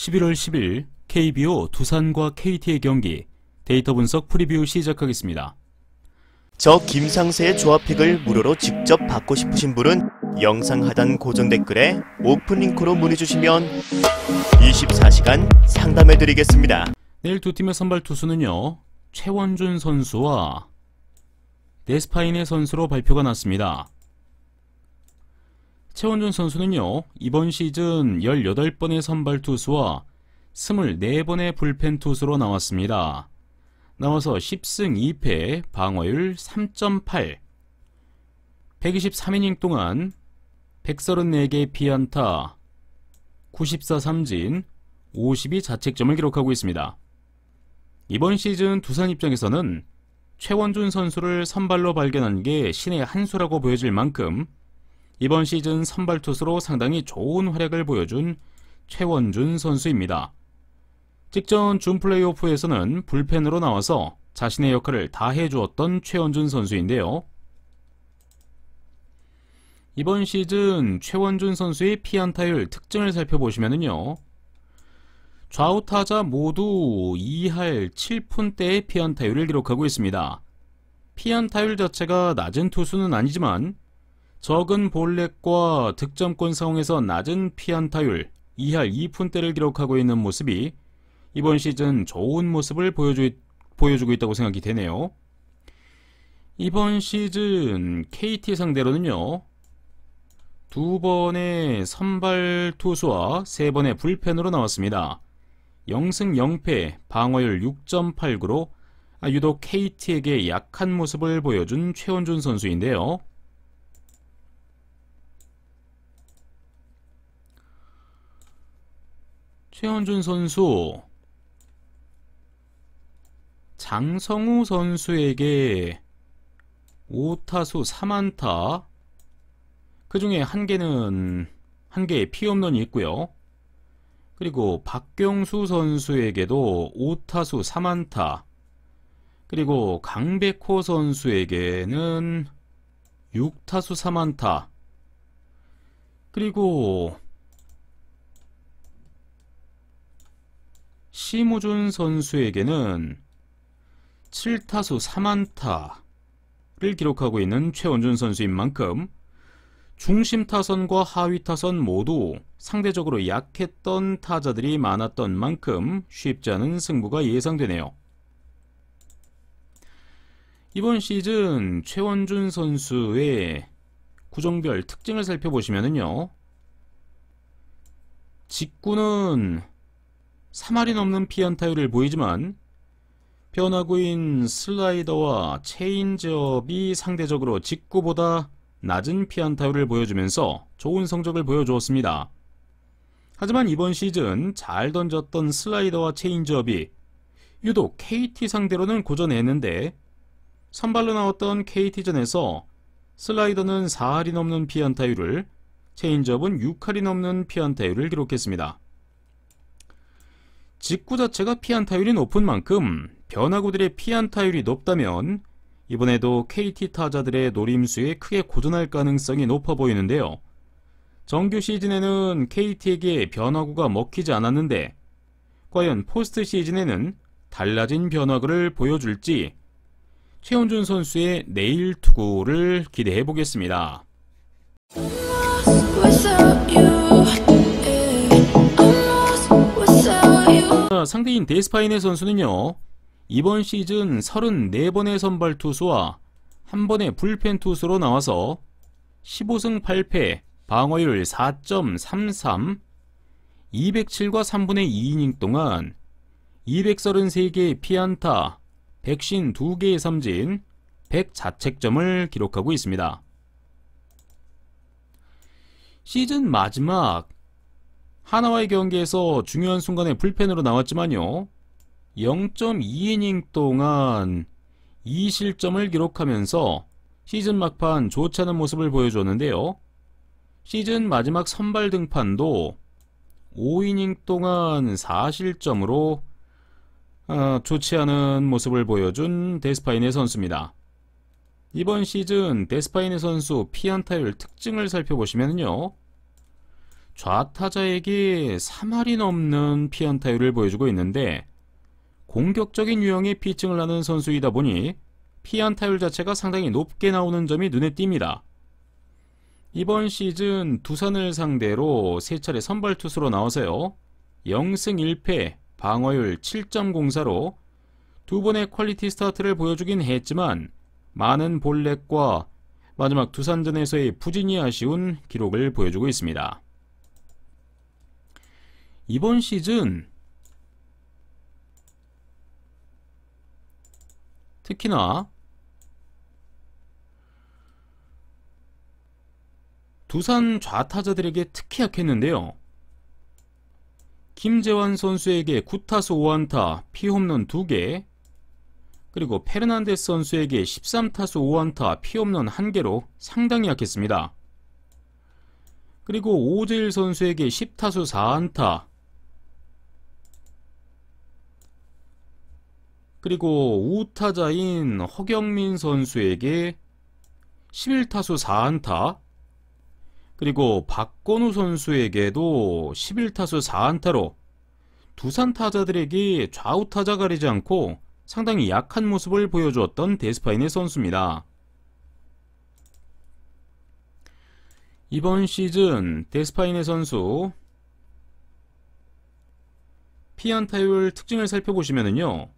11월 10일 KBO 두산과 KT의 경기 데이터 분석 프리뷰 시작하겠습니다. 저 김상세의 조합픽을 무료로 직접 받고 싶으신 분은 영상 하단 고정 댓글에 오픈 링크로 문의 주시면 24시간 상담해드리겠습니다. 내일 두 팀의 선발 투수는요, 최원준 선수와 데스파이네 선수로 발표가 났습니다. 최원준 선수는요, 이번 시즌 18번의 선발 투수와 24번의 불펜 투수로 나왔습니다. 나와서 10승 2패, 방어율 3.8, 123이닝 동안 134개의 피안타, 94 삼진, 52 자책점을 기록하고 있습니다. 이번 시즌 두산 입장에서는 최원준 선수를 선발로 발견한 게 신의 한 수라고 보여질 만큼 이번 시즌 선발 투수로 상당히 좋은 활약을 보여준 최원준 선수입니다. 직전 준 플레이오프에서는 불펜으로 나와서 자신의 역할을 다 해주었던 최원준 선수인데요. 이번 시즌 최원준 선수의 피안타율 특징을 살펴보시면요, 좌우 타자 모두 2할 7푼대의 피안타율을 기록하고 있습니다. 피안타율 자체가 낮은 투수는 아니지만 적은 볼넷과 득점권 상황에서 낮은 피안타율 2할 2푼대를 기록하고 있는 모습이 이번 시즌 좋은 모습을 보여주고 있다고 생각이 되네요. 이번 시즌 KT 상대로는요, 2번의 선발 투수와 3번의 불펜으로 나왔습니다. 0승 0패, 방어율 6.89로 유독 KT에게 약한 모습을 보여준 최원준 선수인데요. 최원준 선수, 장성우 선수에게 5타수 3안타, 그 중에 한 개의 피홈런이 있고요. 그리고 박경수 선수에게도 5타수 3안타, 그리고 강백호 선수에게는 6타수 3안타, 그리고 심우준 선수에게는 7타수 3안타를 기록하고 있는 최원준 선수인 만큼 중심 타선과 하위 타선 모두 상대적으로 약했던 타자들이 많았던 만큼 쉽지 않은 승부가 예상되네요. 이번 시즌 최원준 선수의 구종별 특징을 살펴보시면요, 직구는 3할이 넘는 피안타율을 보이지만 변화구인 슬라이더와 체인지업이 상대적으로 직구보다 낮은 피안타율을 보여주면서 좋은 성적을 보여주었습니다. 하지만 이번 시즌 잘 던졌던 슬라이더와 체인지업이 유독 KT 상대로는 고전했는데 선발로 나왔던 KT전에서 슬라이더는 4할이 넘는 피안타율을, 체인지업은 6할이 넘는 피안타율을 기록했습니다. 직구 자체가 피안타율이 높은 만큼 변화구들의 피안타율이 높다면 이번에도 KT 타자들의 노림수에 크게 고전할 가능성이 높아 보이는데요. 정규 시즌에는 KT에게 변화구가 먹히지 않았는데 과연 포스트 시즌에는 달라진 변화구를 보여줄지 최원준 선수의 내일 투구를 기대해 보겠습니다. 상대인 데스파이네 선수는요, 이번 시즌 34번의 선발 투수와 1번의 불펜 투수로 나와서 15승 8패, 방어율 4.33, 207과 3분의 2이닝 동안 233개의 피안타, 152개의 삼진, 100자책점을 기록하고 있습니다. 시즌 마지막 하나와의 경기에서 중요한 순간에 불펜으로 나왔지만요, 0.2이닝 동안 2실점을 기록하면서 시즌 막판 좋지 않은 모습을 보여줬는데요. 시즌 마지막 선발 등판도 5이닝 동안 4실점으로 좋지 않은 모습을 보여준 데스파이네 선수입니다. 이번 시즌 데스파이네 선수 피안타율 특징을 살펴보시면요, 좌타자에게 3할이 넘는 피안타율을 보여주고 있는데 공격적인 유형의 피칭을 하는 선수이다 보니 피안타율 자체가 상당히 높게 나오는 점이 눈에 띕니다. 이번 시즌 두산을 상대로 3차례 선발 투수로 나와서요. 0승 1패, 방어율 7.04로 두 번의 퀄리티 스타트를 보여주긴 했지만 많은 볼넷과 마지막 두산전에서의 부진이 아쉬운 기록을 보여주고 있습니다. 이번 시즌 특히나 두산 좌타자들에게 특히 약했는데요. 김재환 선수에게 9타수 5안타, 피홈런 2개, 그리고 페르난데스 선수에게 13타수 5안타, 피홈런 1개로 상당히 약했습니다. 그리고 오재일 선수에게 10타수 4안타, 그리고 우타자인 허경민 선수에게 11타수 4안타, 그리고 박건우 선수에게도 11타수 4안타로 두산 타자들에게 좌우 타자 가리지 않고 상당히 약한 모습을 보여주었던 데스파이네 선수입니다. 이번 시즌 데스파이네 선수 피안타율 특징을 살펴보시면요,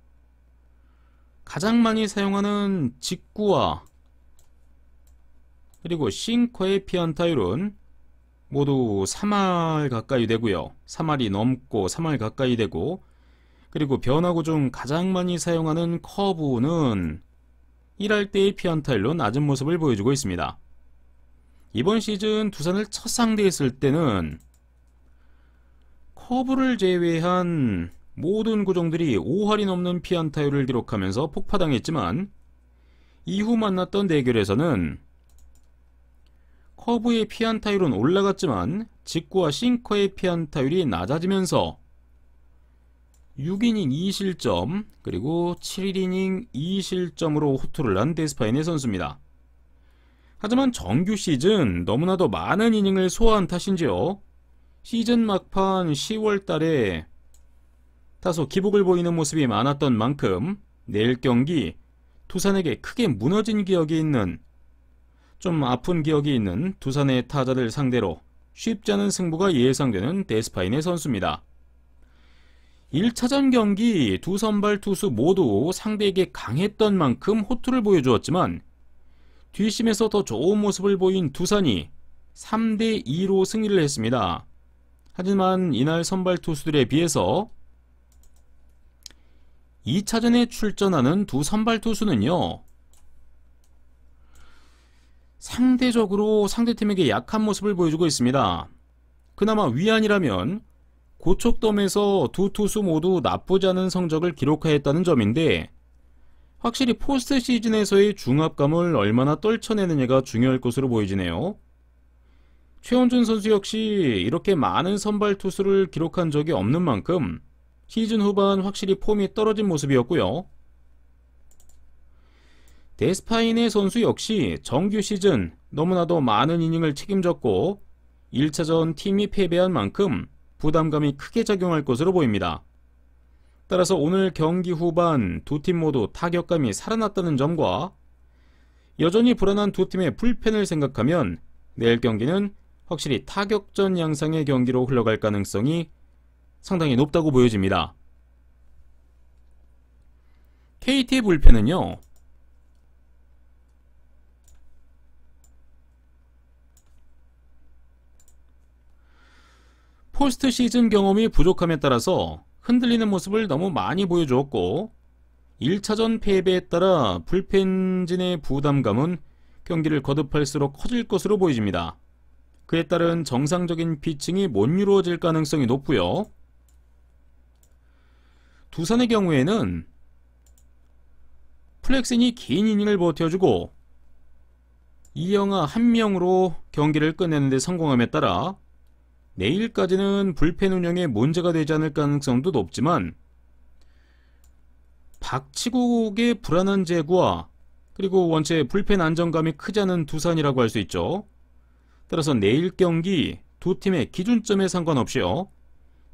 가장 많이 사용하는 직구와 그리고 싱커의 피안타율은 모두 3할 가까이 되고요. 3할이 넘고 3할 가까이 되고, 그리고 변화구 중 가장 많이 사용하는 커브는 1할 때의 피안타율로 낮은 모습을 보여주고 있습니다. 이번 시즌 두산을 첫 상대했을 때는 커브를 제외한 모든 구종들이 5할이 넘는 피안타율을 기록하면서 폭파당했지만 이후 만났던 대결에서는 커브의 피안타율은 올라갔지만 직구와 싱커의 피안타율이 낮아지면서 6이닝 2실점 그리고 7이닝 2실점으로 호투를 한 데스파이네 선수입니다. 하지만 정규 시즌 너무나도 많은 이닝을 소화한 탓인지요, 시즌 막판 10월 달에 다소 기복을 보이는 모습이 많았던 만큼 내일 경기 두산에게 크게 무너진 기억이 있는, 좀 아픈 기억이 있는 두산의 타자들 상대로 쉽지 않은 승부가 예상되는 데스파이네 선수입니다. 1차전 경기 두 선발 투수 모두 상대에게 강했던 만큼 호투를 보여주었지만 뒷심에서 더 좋은 모습을 보인 두산이 3대2로 승리를 했습니다. 하지만 이날 선발 투수들에 비해서 2차전에 출전하는 두 선발 투수는요, 상대적으로 상대팀에게 약한 모습을 보여주고 있습니다. 그나마 위안이라면 고척돔에서 두 투수 모두 나쁘지 않은 성적을 기록하였다는 점인데, 확실히 포스트 시즌에서의 중압감을 얼마나 떨쳐내느냐가 중요할 것으로 보이지네요. 최원준 선수 역시 이렇게 많은 선발 투수를 기록한 적이 없는 만큼 시즌 후반 확실히 폼이 떨어진 모습이었고요. 데스파이네 선수 역시 정규 시즌 너무나도 많은 이닝을 책임졌고 1차전 팀이 패배한 만큼 부담감이 크게 작용할 것으로 보입니다. 따라서 오늘 경기 후반 두 팀 모두 타격감이 살아났다는 점과 여전히 불안한 두 팀의 불펜을 생각하면 내일 경기는 확실히 타격전 양상의 경기로 흘러갈 가능성이 상당히 높다고 보여집니다. KT의 불펜은요, 포스트 시즌 경험이 부족함에 따라서 흔들리는 모습을 너무 많이 보여주었고 1차전 패배에 따라 불펜진의 부담감은 경기를 거듭할수록 커질 것으로 보여집니다. 그에 따른 정상적인 피칭이 못 이루어질 가능성이 높고요. 두산의 경우에는 플렉슨이 긴 이닝을 버텨주고 이영하 한 명으로 경기를 끝내는 데 성공함에 따라 내일까지는 불펜 운영에 문제가 되지 않을 가능성도 높지만 박치국의 불안한 제구와 그리고 원체 불펜 안정감이 크지 않은 두산이라고 할 수 있죠. 따라서 내일 경기 두 팀의 기준점에 상관없이요,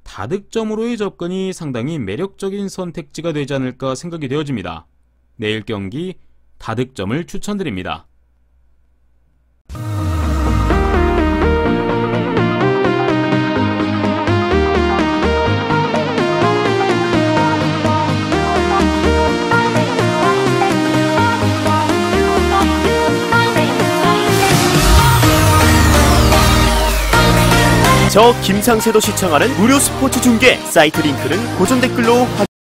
다득점으로의 접근이 상당히 매력적인 선택지가 되지 않을까 생각이 되어집니다. 내일 경기 다득점을 추천드립니다. 저 김상세도 시청하는 무료 스포츠 중계 사이트 링크는 고정 댓글로